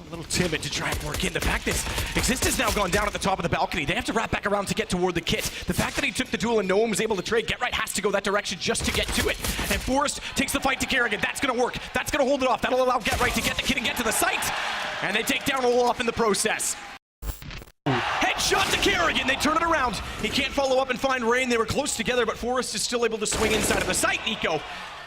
A little timid to try and work in. The fact that Exist has now gone down at the top of the balcony. They have to wrap back around to get toward the kit. The fact that he took the duel and no one was able to trade, Get Right has to go that direction just to get to it. And Forrest takes the fight to Kerrigan. That's going to work. That's going to hold it off. That'll allow Get Right to get the kit and get to the site. And they take down Olaf in the process. Headshot to Kerrigan. They turn it around. He can't follow up and find Rain. They were close together, but Forrest is still able to swing inside of the site. Nico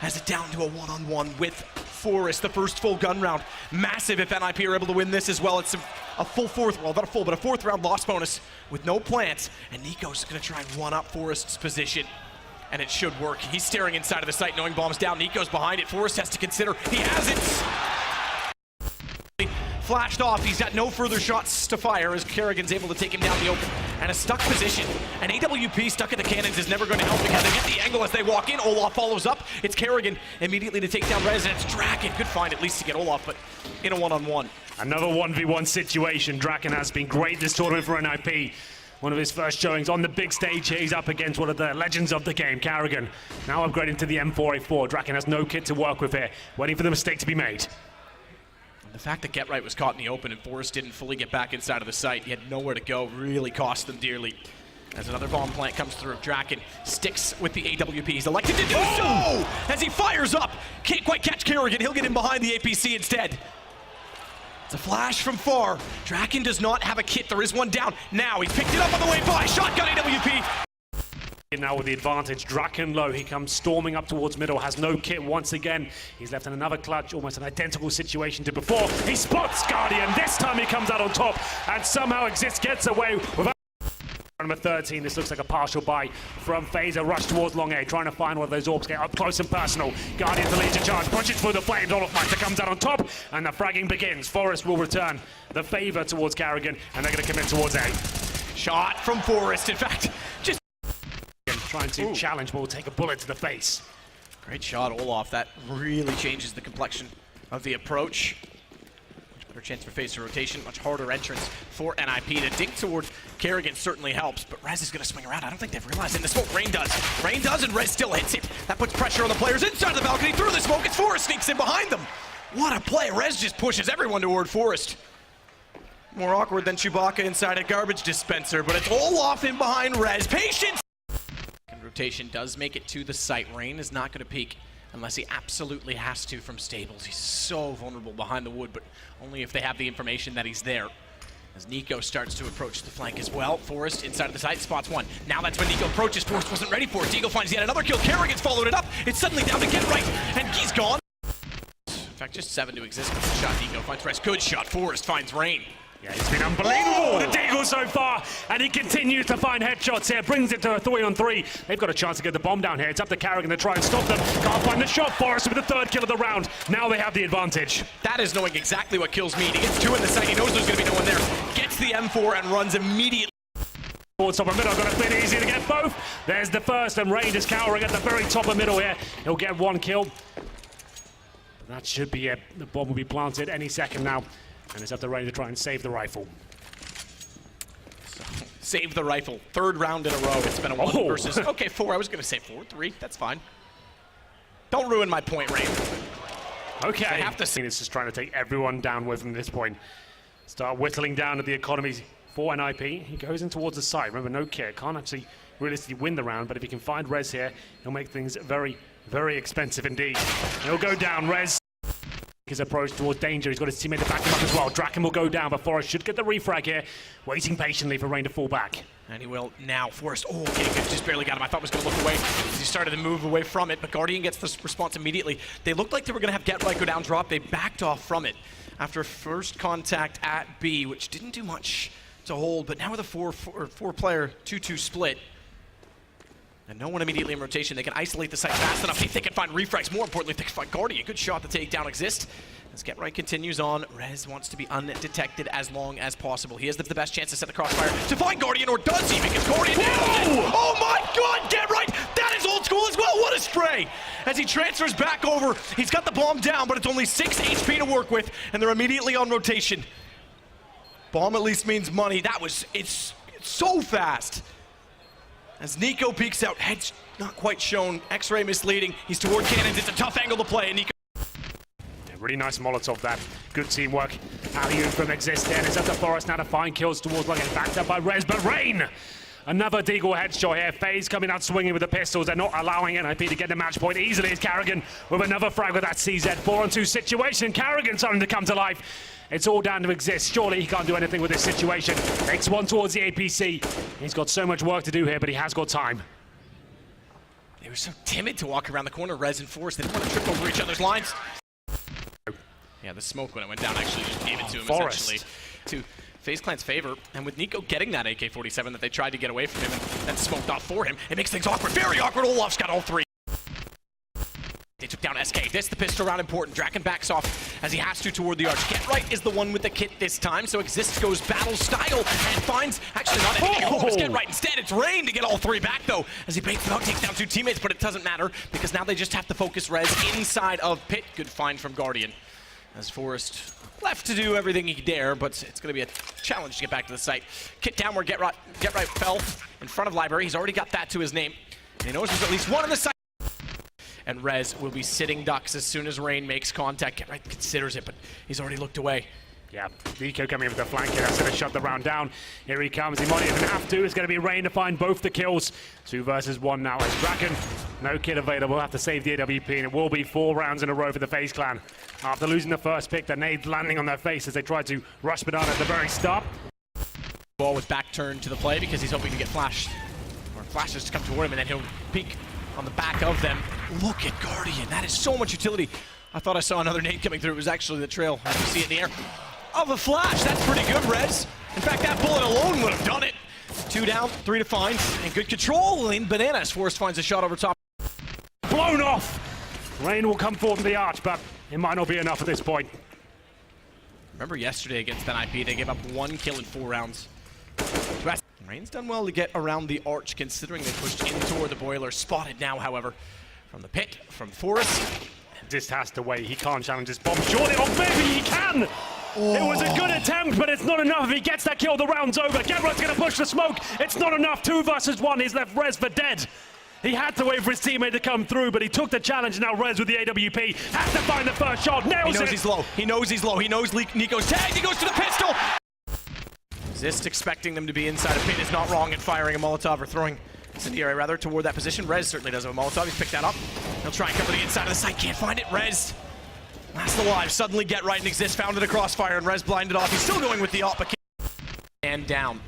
has it down to a one-on-one with Forrest, the first full gun round. Massive if NiP are able to win this as well. It's a full fourth, well, not a full, but a fourth round loss bonus with no plants. And Nico's gonna try and one-up Forrest's position. And it should work. He's staring inside of the site, knowing bomb's down. Nico's behind it. Forrest has to consider. He has it. Flashed off. He's got no further shots to fire as Kerrigan's able to take him down the open. And a stuck position. An AWP stuck at the cannons is never going to help because they get the angle as they walk in. Olaf follows up. It's Kerrigan immediately to take down Rez, and it's Draken. Good find at least to get Olaf, but in a one-on-one. Another 1v1 situation. Draken has been great this tournament for NiP. One of his first showings on the big stage here. He's up against one of the legends of the game, Kerrigan. Now upgrading to the M4A4. Draken has no kit to work with here, waiting for the mistake to be made. The fact that Get Right was caught in the open and Forrest didn't fully get back inside of the site, he had nowhere to go, really cost them dearly. As another bomb plant comes through, Draken sticks with the AWP. He's elected to do so as he fires up. Can't quite catch Kerrigan. He'll get in behind the APC instead. It's a flash from far. Draken does not have a kit. There is one down. Now he's picked it up on the way by. Shotgun AWP. Now with the advantage, Draken low, he comes storming up towards middle, has no kit once again. He's left in another clutch, almost an identical situation to before. He spots Guardian, this time he comes out on top, and somehow Exist gets away without... Number 13, this looks like a partial buy from FaZe, a rush towards long A, trying to find one of those orbs, get up close and personal. Guardian to lead to charge, pushes through the flames, Olafmeister comes out on top, and the fragging begins. Forrest will return the favor towards Kerrigan, and they're going to commit towards A. Shot from Forrest, in fact, just trying to challenge, but will take a bullet to the face. Great shot, Olaf. That really changes the complexion of the approach. Much better chance for FaZe to rotation, much harder entrance for NiP. The dink toward Kerrigan certainly helps, but Rez is going to swing around. I don't think they've realized in the smoke. Rain does, and Rez still hits it. That puts pressure on the players inside the balcony. Through the smoke, it's Forrest sneaks in behind them. What a play. Rez just pushes everyone toward Forrest. More awkward than Chewbacca inside a garbage dispenser, but it's Olaf in behind Rez. Patience! Rotation does make it to the site. Rain is not going to peek unless he absolutely has to from Stables. He's so vulnerable behind the wood, but only if they have the information that he's there. As Nico starts to approach the flank as well. Forrest inside of the site, spots one. Now that's when Nico approaches. Forrest wasn't ready for it. Eagle finds yet another kill. Kerrigan's followed it up. It's suddenly down to Get Right, and he's gone. In fact, just 7 to Exist. Shot Nico finds Rez. Good shot. Forrest finds Rain. Yeah, it's been unbelievable, the deagle so far, and he continues to find headshots here, brings it to a 3-on-3. They've got a chance to get the bomb down here. It's up to Kerrigan to try and stop them. Can't find the shot. Forrest with the 3rd kill of the round. Now they have the advantage. That is knowing exactly what kills me. He gets 2 in the site. He knows there's going to be no one there. Gets the M4 and runs immediately. Towards top of middle, got to clear it easy to get both. There's the first, and Rain is cowering at the very top of middle here. He'll get 1 kill. That should be it. The bomb will be planted any second now. And it's up to Rain to try and save the rifle. Save the rifle. 3rd round in a row. It's been a 1 versus... Okay, 4. I was going to say 4. 3. That's fine. Don't ruin my point, Rain. Okay. I have to say... It's just trying to take everyone down with him at this point. Start whittling down at the economy for NiP. He goes in towards the side. Remember, no kit. Can't actually realistically win the round, but if he can find Rez here, he'll make things very, very expensive indeed. He'll go down. Rez his approach towards danger. He's got his teammate to back him up as well. Draken will go down, but Forrest should get the refrag here, waiting patiently for Rain to fall back. And he will now. Forrest, okay, just barely got him. I thought he was going to look away as he started to move away from it, but Guardian gets the response immediately. They looked like they were going to have Get Right go down drop. They backed off from it after first contact at B, which didn't do much to hold, but now with a four-player 2-2 split, and no one immediately in rotation, they can isolate the site fast enough. If they can find refrags, more importantly, if they can find Guardian. Good shot to take down Exist. As Get Right continues on, Rez wants to be undetected as long as possible. He has the best chance to set the crossfire to find Guardian, or does he? Because Guardian oh my god, Get Right! That is old school as well. What a spray! As he transfers back over, he's got the bomb down, but it's only 6 HP to work with, and they're immediately on rotation. Bomb at least means money. It's so fast. As Nico peeks out, head's not quite shown, X-ray misleading. He's toward cannons, it's a tough angle to play, and Nico... Really nice Molotov that. Good teamwork. Alley-oop from Exist there. It's up to Forest now to find kills towards like getting backed up by Rez, but Rain! Another Deagle headshot here. FaZe coming out swinging with the pistols. They're not allowing NiP to get the match point easily as Carrigan with another frag with that CZ 4-on-2 situation. Carrigan starting to come to life. It's all down to Exist. Surely he can't do anything with this situation. Takes one towards the APC. He's got so much work to do here, but he has got time. They were so timid to walk around the corner, Rez and Forest. They didn't want to trip over each other's lines. Yeah, the smoke when it went down actually just gave it to him essentially. To FaZe Clan's favor, and with Nico getting that AK-47 that they tried to get away from him and smoked off for him, it makes things awkward, very awkward. Olaf's got all three. They took down SK. This, the pistol round important. Draken backs off as he has to toward the arch. Get Right is the one with the kit this time, so Exist goes battle style and finds, actually not anything. Get Right instead. It's Rain to get all three back though, as he baits them out, takes down two teammates, but it doesn't matter because now they just have to focus Rez inside of Pit. Good find from Guardian. As Forest left to do everything he dare, but it's going to be a challenge to get back to the site. Kit down where Get Right fell in front of Library. He's already got that to his name. And he knows there's at least one on the site. And Rez will be sitting ducks as soon as Rain makes contact. Get Right considers it, but he's already looked away. Yeah, Nico coming in with the flank here. That's going to shut the round down. Here he comes. He might even have to. It's going to be Rain to find both the kills. 2 versus 1 now as Draken. No kit available. Have to save the AWP, and it will be 4 rounds in a row for the FaZe Clan. After losing the first pick, the nades landing on their face as they tried to rush Banana at the very start. Ball with back turned to the play because he's hoping to get flashed. Or flashes to come toward him, and then he'll peek on the back of them. Look at Guardian. That is so much utility. I thought I saw another nade coming through. It was actually the trail. As you see it in the air. Of a flash. That's pretty good, Rez. In fact, that bullet alone would have done it. 2 down, 3 to find, and good control in Bananas. Forrest finds a shot over top. Blown off! Rain will come forward to the arch, but it might not be enough at this point. Remember yesterday against NiP, they gave up 1 kill in 4 rounds. Rain's done well to get around the arch, considering they pushed in toward the boiler. Spotted now, however, from the pit, from Forrest. This has to wait. He can't challenge this bomb. Surely, oh maybe he can! Oh. It was a good attempt, but it's not enough. If he gets that kill, the round's over. Get Right's gonna push the smoke. It's not enough. 2 versus 1. He's left Rez for dead. He had to wait for his teammate to come through, but he took the challenge. Now Rez with the AWP has to find the first shot. Nails it. He knows he's low. He knows he's low. He knows Nico's tagged. He goes to the pistol. Zist expecting them to be inside a pit is not wrong in firing a Molotov or throwing incendiary rather toward that position. Rez certainly does have a Molotov. He's picked that up. He'll try and cover the inside of the site. Can't find it. Rez. Last alive. Suddenly Get Right and Exist found it a crossfire and Rez blinded off. He's still going with the op, but and down.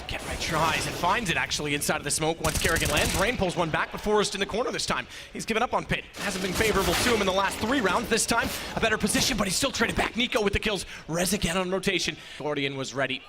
Get Right tries and finds it actually inside of the smoke once Kerrigan lands. Rain pulls one back, but Forrest in the corner this time. He's given up on Pit. Hasn't been favorable to him in the last 3 rounds. This time, a better position, but he's still traded back. Nico with the kills. Rez again on rotation. Guardian was ready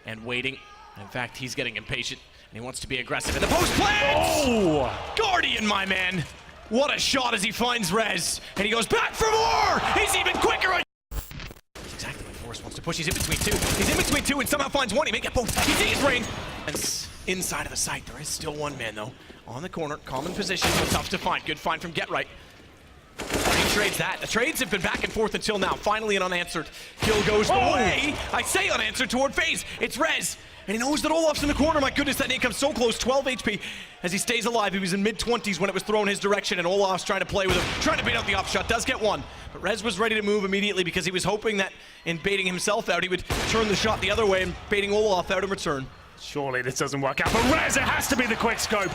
and waiting. In fact, he's getting impatient and he wants to be aggressive in the post play. Oh! Guardian, my man. What a shot as he finds Rez. And he goes back for more! He's even quicker! That's exactly what Forrest wants to push. He's in between 2. He's in between 2 and somehow finds 1. He may get both. He sees Rain. And inside of the site, there is still 1 man though. On the corner, common position, but tough to find. Good find from Get Right. He trades that. The trades have been back and forth until now. Finally an unanswered kill goes the way. I say unanswered toward FaZe. It's Rez. And he knows that Olaf's in the corner. My goodness, that nade comes so close. 12 HP as he stays alive. He was in mid-20s when it was thrown his direction, and Olaf's trying to play with him, trying to bait out the op shot. Does get 1. But Rez was ready to move immediately because he was hoping that in baiting himself out, he would turn the shot the other way and baiting Olaf out in return. Surely this doesn't work out. But Rez, it has to be the quick scope.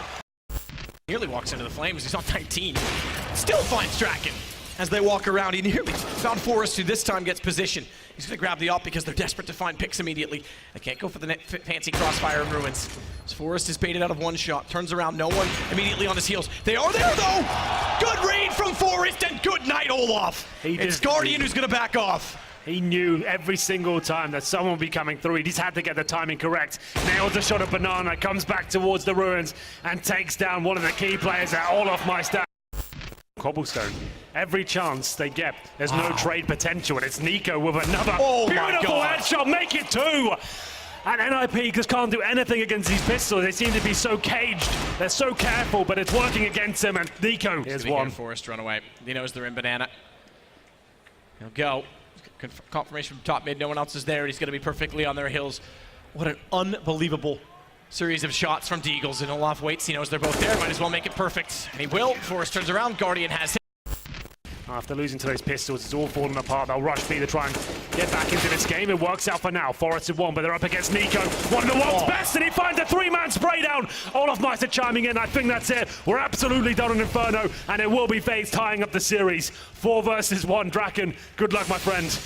Nearly walks into the flames. He's on 19. Still finds Draken. As they walk around, he nearly found Forrest, who this time gets position. He's going to grab the op because they're desperate to find picks immediately. They can't go for the fancy crossfire in Ruins. So Forrest is baited out of 1 shot. Turns around, no one immediately on his heels. They are there, though! Good read from Forrest, and good night, Olaf! It's Guardian who's going to back off. He knew every single time that someone would be coming through. He just had to get the timing correct. Nails a shot of Banana, comes back towards the Ruins, and takes down one of the key players at Olaf Meister. Cobblestone. Every chance they get, there's no trade potential, and it's Nico with another beautiful headshot. Make it 2! And NiP just can't do anything against these pistols. They seem to be so caged. They're so careful, but it's working against him, and Nico is 1. Forrest run away. He knows they're in Banana. He'll go. Confirmation from top mid. No one else is there. He's going to be perfectly on their heels. What an unbelievable series of shots from Deagles, and Olaf waits. He knows they're both there. Might as well make it perfect. And he will. Forrest turns around. Guardian has him. After losing to those pistols, it's all falling apart. They'll rush B to try and get back into this game. It works out for now. Forest have won, but they're up against Nico. One of the world's best, and he finds a three-man spray down. Olaf Meister chiming in. I think that's it. We're absolutely done on Inferno, and it will be FaZe tying up the series. 4 versus 1. Draken, good luck, my friend.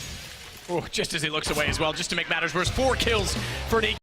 Oh, just as he looks away as well, just to make matters worse. 4 kills for Nico.